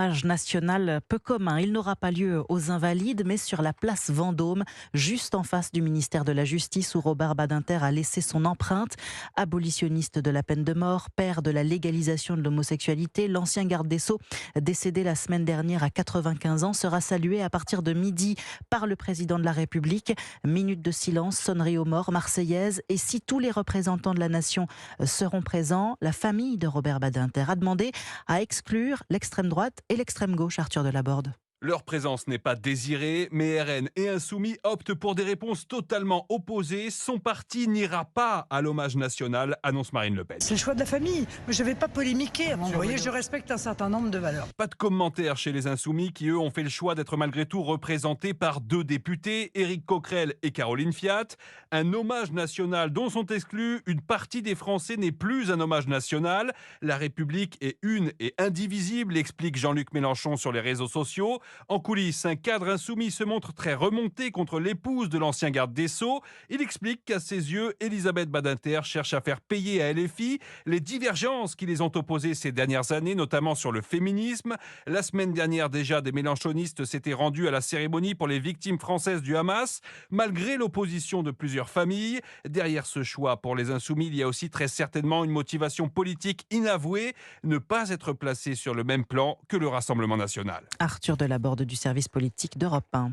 Hommage national peu commun. Il n'aura pas lieu aux Invalides, mais sur la place Vendôme, juste en face du ministère de la Justice, où Robert Badinter a laissé son empreinte. Abolitionniste de la peine de mort, père de la légalisation de l'homosexualité, l'ancien garde des Sceaux, décédé la semaine dernière à 95 ans, sera salué à partir de midi par le président de la République. Minute de silence, sonnerie aux morts, marseillaise. Et si tous les représentants de la nation seront présents, la famille de Robert Badinter a demandé à exclure l'extrême droite et l'extrême gauche, Arthur Delaborde. Leur présence n'est pas désirée, mais RN et Insoumis optent pour des réponses totalement opposées. Son parti n'ira pas à l'hommage national, annonce Marine Le Pen. C'est le choix de la famille. Mais je ne vais pas polémiquer. Vous voyez, je respecte un certain nombre de valeurs. Pas de commentaires chez les Insoumis qui, eux, ont fait le choix d'être malgré tout représentés par deux députés, Éric Coquerel et Caroline Fiat. Un hommage national dont sont exclus une partie des Français n'est plus un hommage national. La République est une et indivisible, explique Jean-Luc Mélenchon sur les réseaux sociaux. En coulisses, un cadre insoumis se montre très remonté contre l'épouse de l'ancien garde des Sceaux. Il explique qu'à ses yeux, Elisabeth Badinter cherche à faire payer à LFI les divergences qui les ont opposées ces dernières années, notamment sur le féminisme. La semaine dernière déjà, des mélenchonistes s'étaient rendus à la cérémonie pour les victimes françaises du Hamas, malgré l'opposition de plusieurs familles. Derrière ce choix pour les insoumis, il y a aussi très certainement une motivation politique inavouée, ne pas être placé sur le même plan que le Rassemblement national. Arthur Delaborde du service politique d'Europe 1.